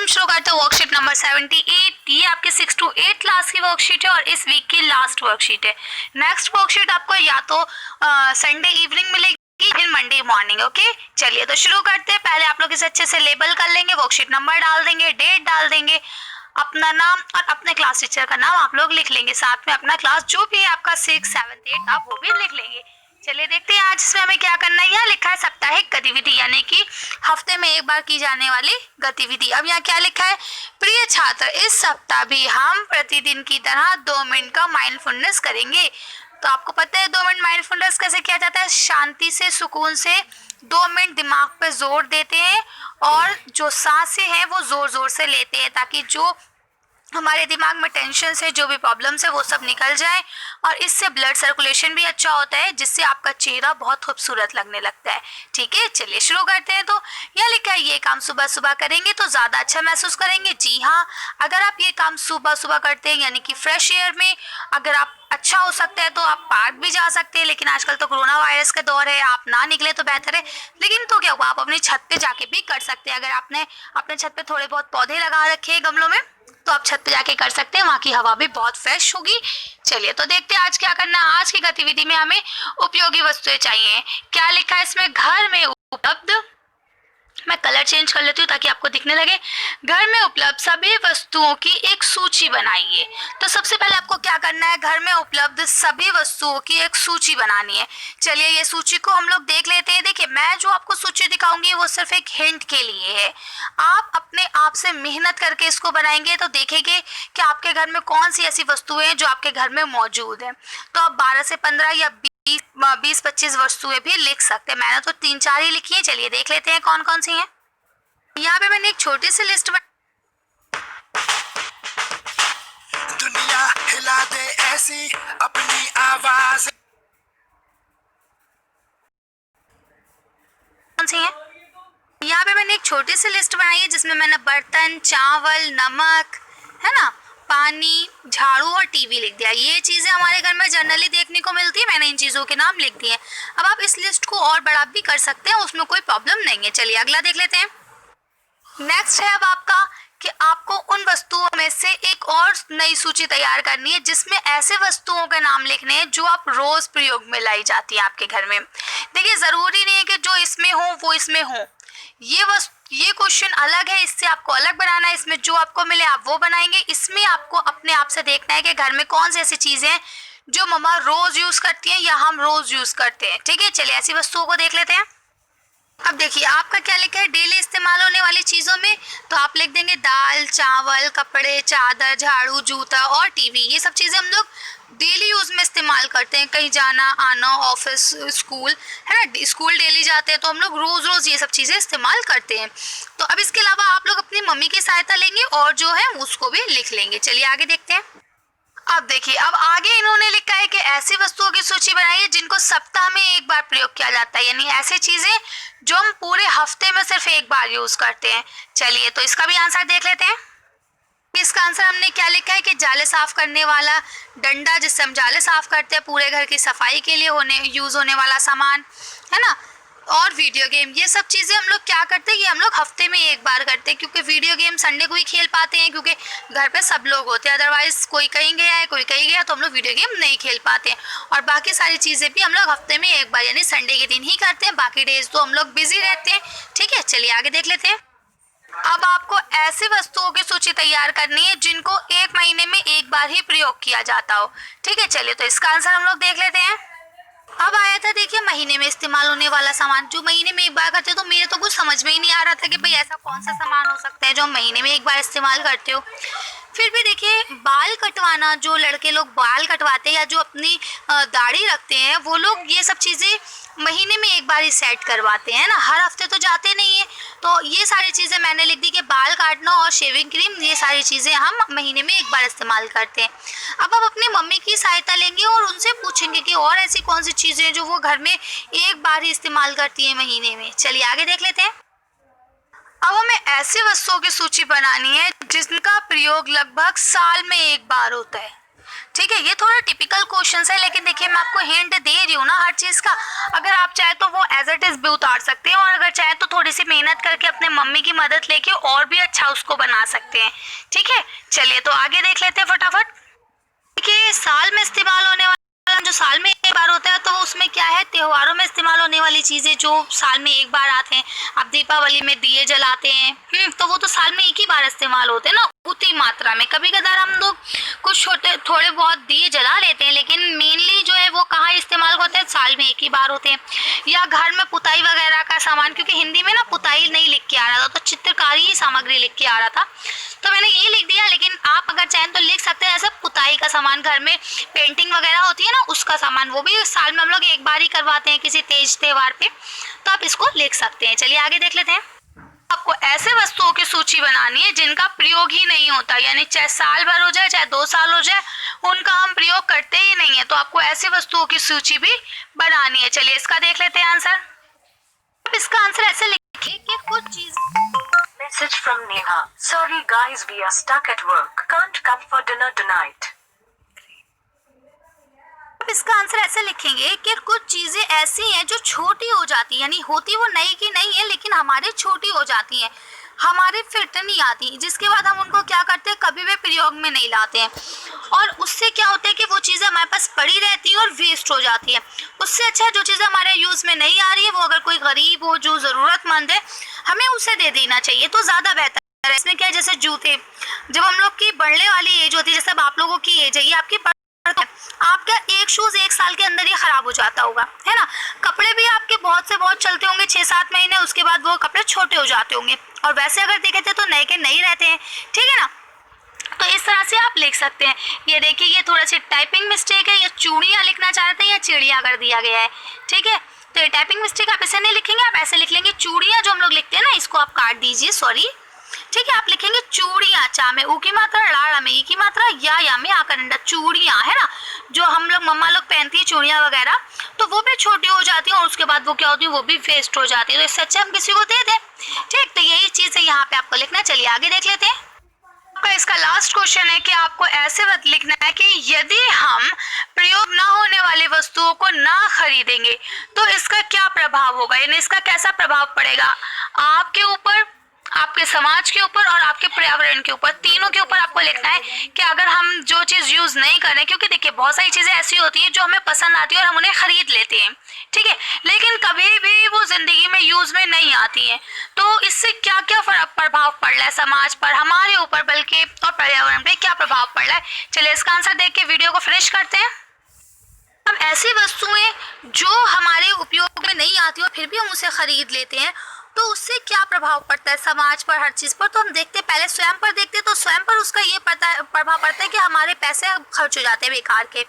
हम शुरू करते हैं वर्कशीट नंबर 78। ये आपके 6 to 8 क्लास की वर्कशीट है और इस वीक की लास्ट वर्कशीट है। नेक्स्ट वर्कशीट आपको या तो संडे इवनिंग मिलेगी फिर मंडे मॉर्निंग। ओके, चलिए तो शुरू करते हैं। पहले आप लोग इसे अच्छे से लेबल कर लेंगे, वर्कशीट नंबर डाल देंगे, डेट डाल देंगे, अपना नाम और अपने क्लास टीचर का नाम आप लोग लिख लेंगे, साथ में अपना क्लास जो भी है आपका 6, 7, 8 आप वो भी लिख लेंगे। चलिए देखते हैं आज इसमें हमें क्या करना है। यहाँ लिखा है साप्ताहिक गतिविधि, यानी कि हफ्ते में एक बार की जाने वाली गतिविधि। अब यहाँ क्या लिखा है, प्रिय छात्र इस सप्ताह भी हम प्रतिदिन की तरह 2 मिनट का माइंडफुलनेस करेंगे। तो आपको पता है 2 मिनट माइंडफुलनेस कैसे किया जाता है, शांति से सुकून से 2 मिनट दिमाग पे जोर देते हैं और जो सांसें हैं वो जोर जोर से लेते हैं ताकि जो हमारे दिमाग में टेंशन से जो भी प्रॉब्लम्स है वो सब निकल जाए और इससे ब्लड सर्कुलेशन भी अच्छा होता है जिससे आपका चेहरा बहुत खूबसूरत लगने लगता है। ठीक है, चलिए शुरू करते हैं। तो यह लिखा है ये काम सुबह सुबह करेंगे तो ज़्यादा अच्छा महसूस करेंगे। जी हाँ, अगर आप ये काम सुबह सुबह करते हैं यानी कि फ्रेश एयर में, अगर आप अच्छा हो सकता है तो आप पार्क भी जा सकते हैं, लेकिन आजकल तो कोरोना वायरस का दौर है, आप ना निकले तो बेहतर है। लेकिन तो क्या हुआ, आप अपनी छत पे जाके भी कर सकते हैं। अगर आपने अपने छत पे थोड़े बहुत पौधे लगा रखे हैं गमलों में तो आप छत पे जाके कर सकते हैं, वहाँ की हवा भी बहुत फ्रेश होगी। चलिए तो देखते हैं आज क्या करना है। आज की गतिविधि में हमें उपयोगी वस्तुएं चाहिए। क्या लिखा है इसमें, घर में उपलब्ध, मैं कलर चेंज कर लेती हूँ ताकि आपको दिखने लगे। घर में उपलब्ध सभी वस्तुओं की एक सूची बनाइए। तो सबसे पहले आपको क्या करना है, घर में उपलब्ध सभी वस्तुओं की एक सूची बनानी है। चलिए ये सूची को हम लोग देख लेते हैं। देखिए मैं जो आपको सूची दिखाऊंगी वो सिर्फ एक हिंट के लिए है, आप अपने आप से मेहनत करके इसको बनाएंगे तो देखेंगे कि आपके घर में कौन सी ऐसी वस्तुएं हैं जो आपके घर में मौजूद है। तो आप 12 से 15 या 20-25 वस्तुएं भी लिख सकते हैं। मैंने तो 3-4 ही लिखी है, चलिए देख लेते हैं कौन कौन सी हैं। यहाँ पे मैंने एक छोटी सी लिस्ट दुनिया हिला दे ऐसी अपनी आवाज, कौन सी है। यहाँ पे मैंने एक छोटी सी लिस्ट बनाई है जिसमें मैंने बर्तन, चावल, नमक, है ना, पानी, झाड़ू और टीवी लिख दिया। ये चीज़ें हमारे घर में जनरली देखने को मिलती है, मैंने इन चीज़ों के नाम लिख दिए। अब आप इस लिस्ट को और बड़ा भी कर सकते हैं, उसमें कोई प्रॉब्लम नहीं है। चलिए अगला देख लेते हैं। नेक्स्ट है अब आपका कि आपको उन वस्तुओं में से एक और नई सूची तैयार करनी है जिसमें ऐसे वस्तुओं के नाम लिखने हैं जो आप रोज प्रयोग में लाई जाती है आपके घर में। देखिए जरूरी नहीं है कि जो इसमें हो वो इसमें हो, ये क्वेश्चन अलग है, इससे आपको अलग बनाना है। इसमें जो आपको मिले आप वो बनाएंगे। इसमें आपको अपने आप से देखना है कि घर में कौन सी ऐसी चीजें हैं जो मम्मा रोज यूज करती हैं या हम रोज यूज करते हैं। ठीक है, चलिए ऐसी वस्तुओं को देख लेते हैं। अब देखिए आपका क्या लिखा है, डेली इस्तेमाल होने वाली चीज़ों में, तो आप लिख देंगे दाल, चावल, कपड़े, चादर, झाड़ू, जूता और टीवी। ये सब चीज़ें हम लोग डेली यूज़ में इस्तेमाल करते हैं, कहीं जाना आना, ऑफिस, स्कूल, है ना, स्कूल डेली जाते हैं तो हम लोग रोज़ रोज़ ये सब चीज़ें इस्तेमाल करते हैं। तो अब इसके अलावा आप लोग अपनी मम्मी की सहायता लेंगे और जो है उसको भी लिख लेंगे। चलिए आगे देखते हैं। अब देखिए अब आगे इन्होंने लिखा है कि ऐसी वस्तुओं की सूची बनाइए जिनको सप्ताह में एक बार प्रयोग किया जाता है, यानी ऐसी चीजें जो हम पूरे हफ्ते में सिर्फ एक बार यूज करते हैं। चलिए तो इसका भी आंसर देख लेते हैं। इसका आंसर हमने क्या लिखा है कि जाले साफ करने वाला डंडा, जिससे हम जाले साफ करते हैं, पूरे घर की सफाई के लिए यूज होने वाला सामान, है ना, और वीडियो गेम। ये सब चीज़ें हम लोग क्या करते हैं, ये हम लोग हफ्ते में एक बार करते हैं क्योंकि वीडियो गेम संडे को ही खेल पाते हैं क्योंकि घर पे सब लोग होते हैं। अदरवाइज कोई कहीं गया है, कोई कहीं गया तो हम लोग वीडियो गेम नहीं खेल पाते हैं। और बाकी सारी चीज़ें भी हम लोग हफ्ते में एक बार यानी संडे के दिन ही करते हैं, बाकी डेज तो हम लोग बिजी रहते हैं। ठीक है, चलिए आगे देख लेते हैं। अब आपको ऐसी वस्तुओं की सूची तैयार करनी है जिनको 1 महीने में एक बार ही प्रयोग किया जाता हो। ठीक है, चलिए तो इसका आंसर हम लोग देख लेते हैं। अब आया था देखिए महीने में इस्तेमाल होने वाला सामान, जो महीने में एक बार करते हो, तो मेरे तो कुछ समझ में ही नहीं आ रहा था कि भाई ऐसा कौन सा सामान हो सकता है जो महीने में एक बार इस्तेमाल करते हो। फिर भी देखिए बाल कटवाना, जो लड़के लोग बाल कटवाते हैं या जो अपनी दाढ़ी रखते हैं वो लोग ये सब चीज़ें महीने में एक बार ही सेट करवाते हैं ना, हर हफ्ते तो जाते नहीं है। तो ये सारी चीज़ें मैंने लिख दी कि बाल काटना और शेविंग क्रीम, ये सारी चीज़ें हम महीने में एक बार इस्तेमाल करते हैं। अब आप अपनी मम्मी की सहायता लेंगे और उनसे पूछेंगे कि और ऐसी कौन सी चीज़ें हैं जो वो घर में एक बार ही इस्तेमाल करती हैं महीने में। चलिए आगे देख लेते हैं। अब हमें ऐसी वस्तुओं की सूची बनानी है जिनका प्रयोग लगभग साल में एक बार होता है। ठीक है, ये थोड़ा टिपिकल क्वेश्चन है, लेकिन देखिए मैं आपको हिंट दे रही हूँ ना हर चीज़ का। अगर आप चाहे तो वो एज इट इज़ भी उतार सकते हैं, और अगर चाहे तो थोड़ी सी मेहनत करके अपने मम्मी की मदद लेके और भी अच्छा उसको बना सकते हैं। ठीक है, चलिए तो आगे देख लेते हैं फटाफट। देखिए, साल में इस्तेमाल होने वाला, जो साल में एक बार होता है, तो उसमें क्या है, त्योहारों में इस्तेमाल होने वाली चीज़ें जो साल में एक बार आते हैं। आप दीपावली में दिए जलाते हैं, तो वो तो साल में एक ही बार इस्तेमाल होते हैं ना, उतनी मात्रा में। कभी कदार हम लोग कुछ छोटे थोड़े बहुत दिए जला लेते हैं, लेकिन मेनली जो है वो कहाँ इस्तेमाल होते हैं, साल में एक ही बार होते हैं। या घर में पुताई वगैरह का सामान, क्योंकि हिंदी में ना पुताई नहीं लिख के आ रहा था, तो चित्रकारी सामग्री लिख के आ रहा था, तो मैंने ये लिख दिया। लेकिन आप अगर चाहें तो लिख सकते हैं ऐसा पुताई का सामान, घर में पेंटिंग वगैरह होती है ना उसका सामान, वो भी साल में हम लोग एक बार ही करवाते हैं किसी तेज त्योहार पे, तो आप इसको लिख सकते हैं। चलिए आगे देख लेते हैं। आपको ऐसे वस्तुओं की सूची बनानी है जिनका प्रयोग ही नहीं होता, यानी चाहे साल भर हो जाए चाहे 2 साल हो जाए, उनका हम प्रयोग करते ही नहीं है, तो आपको ऐसी वस्तुओं की सूची भी बनानी है। चलिए इसका देख लेते हैं आंसर। आप इसका आंसर ऐसे लिखिए कि कुछ चीज। Message from Neha. Sorry guys, we are stuck at work. Can't come for dinner tonight. आप इसका आंसर ऐसे लिखेंगे कि कुछ चीजें ऐसी हैं जो छोटी हो जाती है, यानी होती वो नई की नहीं है, लेकिन हमारे छोटी हो जाती हैं, हमारे फिट नहीं आती, जिसके बाद हम उनको क्या करते हैं, कभी भी प्रयोग में नहीं लाते हैं, और उससे क्या होता है कि वो चीज़ें हमारे पास पड़ी रहती हैं और वेस्ट हो जाती है। उससे अच्छा जो चीज़ें हमारे यूज़ में नहीं आ रही है, वो अगर कोई गरीब हो जो ज़रूरतमंद है, हमें उसे दे देना चाहिए, तो ज़्यादा बेहतर है। इसमें क्या है, जैसे जूते, जब हम लोग की बढ़ने वाली एज होती है, जैसे अब आप लोगों की एज है, ये आपकी आपका एक शूज 1 साल के अंदर ही खराब हो जाता होगा, है ना। कपड़े भी आपके बहुत से बहुत चलते होंगे 6-7 महीने, उसके बाद वो कपड़े छोटे हो जाते होंगे, और वैसे अगर देखे थे तो नए के नए रहते हैं, ठीक है ना। तो इस तरह से आप लिख सकते हैं। ये देखिए, ये थोड़ा सी टाइपिंग मिस्टेक है, ये चूड़ियाँ लिखना चाहते हैं या चिड़िया कर दिया गया है, ठीक है। तो ये टाइपिंग मिस्टेक, आप ऐसे नहीं लिखेंगे, आप ऐसे लिख लेंगे चूड़ियाँ, जो हम लोग लिखते हैं ना, इसको आप काट दीजिए, सॉरी, ठीक है। आप लिखेंगे चूड़ियाँ, चा में ऊ की मात्रा, ड़ा में ई की मात्रा, या में आकर अंडा, चूड़ियाँ, है ना, जो हम लोग मम्मा लोग पहनती है चूड़ियाँ वगैरह, तो वो भी छोटी हो जाती है, और उसके बाद वो क्या होती है, वो भी वेस्ट हो जाती है, तो इससे अच्छा हम किसी को दे दें, ठीक। तो यही चीज़ है यहाँ पे आपको लिखना। चलिए आगे देख लेते हैं। आपका इसका लास्ट क्वेश्चन है कि आपको ऐसे वक्त लिखना है कि यदि हम प्रयोग ना होने वाली वस्तुओं को ना खरीदेंगे तो इसका क्या प्रभाव होगा, यानी इसका कैसा प्रभाव पड़ेगा आपके ऊपर, आपके समाज के ऊपर और आपके पर्यावरण के ऊपर, तीनों के ऊपर आपको लिखना है कि अगर हम जो चीज़ यूज़ नहीं करें, क्योंकि देखिए बहुत सारी चीज़ें ऐसी होती हैं जो हमें पसंद आती है और हम उन्हें खरीद लेते हैं, ठीक है, लेकिन कभी भी वो ज़िंदगी में यूज़ में नहीं आती हैं, तो इससे क्या क्या प्रभाव पड़ रहा है समाज पर, हमारे ऊपर, बल्कि और पर्यावरण पर क्या प्रभाव पड़ रहा है। चलिए इसका आंसर देख के वीडियो को फिनिश करते हैं। अब ऐसी वस्तुएं जो हमारे उपयोग में नहीं आती और फिर भी हम उसे खरीद लेते हैं, तो उससे क्या प्रभाव पड़ता है समाज पर, हर चीज़ पर। तो हम देखते हैं, पहले स्वयं पर देखते हैं, तो स्वयं पर उसका ये प्रभाव पड़ता है कि हमारे पैसे खर्च हो जाते हैं बेकार के।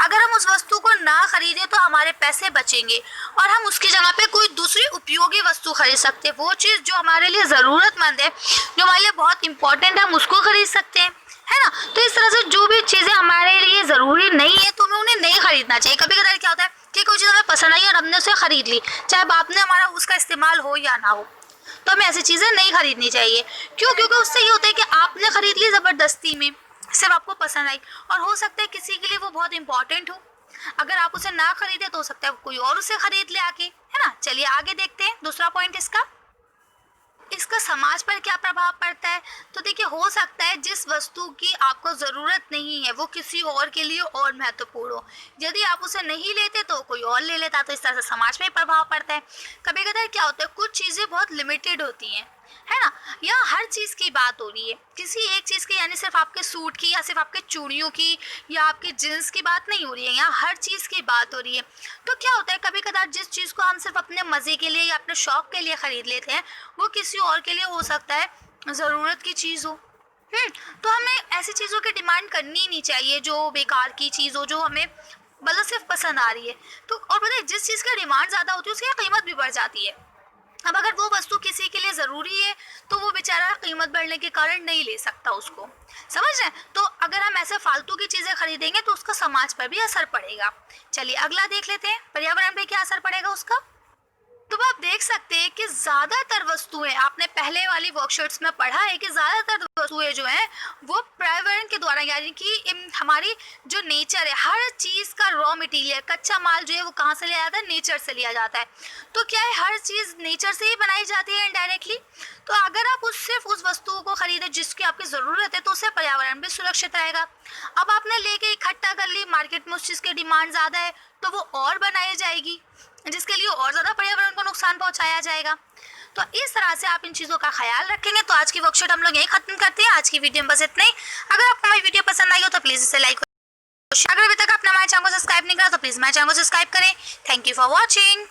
अगर हम उस वस्तु को ना खरीदें तो हमारे पैसे बचेंगे और हम उसकी जगह पे कोई दूसरी उपयोगी वस्तु खरीद सकते हैं, वो चीज़ जो हमारे लिए ज़रूरतमंद है, जो हमारे लिए बहुत इंपॉर्टेंट है, हम उसको खरीद सकते हैं, है ना। तो इस तरह से जो भी चीज़ें हमारे लिए ज़रूरी नहीं है तो हमें उन्हें नहीं खरीदना चाहिए। कभी कभार क्या होता है कि कोई चीज़ हमें पसंद आई और हमने उसे खरीद ली, चाहे बाद में हमारा उसका इस्तेमाल हो या ना हो, तो हमें ऐसी चीज़ें नहीं खरीदनी चाहिए। क्यों? क्योंकि उससे ये होता है कि आपने खरीद ली ज़बरदस्ती में, सिर्फ आपको पसंद आई, और हो सकता है किसी के लिए वो बहुत इंपॉर्टेंट हो, अगर आप उसे ना खरीदे तो हो सकता है कोई और उसे खरीद ले आके, है ना। चलिए आगे देखते हैं दूसरा पॉइंट इसका समाज पर क्या प्रभाव पड़ता है। तो देखिए, हो सकता है जिस वस्तु की आपको ज़रूरत नहीं है वो किसी और के लिए और महत्वपूर्ण हो, यदि आप उसे नहीं लेते तो कोई और ले लेता, तो इस तरह से समाज में प्रभाव पड़ता है। कभी कभी क्या होता है, कुछ चीज़ें बहुत लिमिटेड होती हैं, है ना, या हर चीज़ की बात हो रही है, किसी एक चीज़ की, यानी सिर्फ आपके सूट की या सिर्फ आपके चूड़ियों की या आपके जींस की बात नहीं हो रही है, यहाँ हर चीज़ की बात हो रही है। तो क्या होता है, कभी कदार जिस चीज़ को हम सिर्फ अपने मज़े के लिए या अपने शौक़ के लिए ख़रीद लेते हैं, वो किसी और के लिए हो सकता है ज़रूरत की चीज़ हो। तो हमें ऐसी चीज़ों की डिमांड करनी ही नहीं चाहिए जो बेकार की चीज़ हो, जो हमें मतलब सिर्फ पसंद आ रही है। तो और पता है, जिस चीज़ की डिमांड ज़्यादा होती है उसकी कीमत भी बढ़ जाती है। अब अगर वो वस्तु किसी के लिए ज़रूरी है तो वो बेचारा कीमत बढ़ने के कारण नहीं ले सकता उसको, समझ रहे हैं। तो अगर हम ऐसे फालतू की चीज़ें खरीदेंगे तो उसका समाज पर भी असर पड़ेगा। चलिए अगला देख लेते हैं, पर्यावरण पे क्या असर पड़ेगा उसका। तो आप देख सकते हैं कि ज़्यादातर वस्तुएं, आपने पहले वाली वर्कशीट्स में पढ़ा है कि ज़्यादातर वस्तुएं जो हैं वो पर्यावरण के द्वारा, यानी कि हमारी जो नेचर है, हर चीज़ का रॉ मटेरियल, कच्चा माल जो है वो कहाँ से लिया जाता है? नेचर से लिया जाता है। तो क्या है, हर चीज़ नेचर से ही बनाई जाती है इनडायरेक्टली। तो अगर आप सिर्फ उस वस्तुओं को खरीदें जिसकी आपकी ज़रूरत है, तो उससे पर्यावरण भी सुरक्षित रहेगा। अब आपने लेके इकट्ठा कर ली, मार्केट में उस चीज़ की डिमांड ज़्यादा है तो वो और बनाई जाएगी, जिसके लिए और ज़्यादा पर्यावरण को नुकसान पहुंचाया जाएगा। तो इस तरह से आप इन चीज़ों का ख्याल रखेंगे। तो आज की वर्कशीट हम लोग यहीं ख़त्म करते हैं। आज की वीडियो में बस इतना ही। अगर आपको हमारी वीडियो पसंद आई हो तो प्लीज़ इसे लाइक, अगर अभी तक आपने हमारे चैनल को सब्सक्राइब नहीं करा तो प्लीज़ हमारे चैनल को सब्सक्राइब करें। Thank you for watching.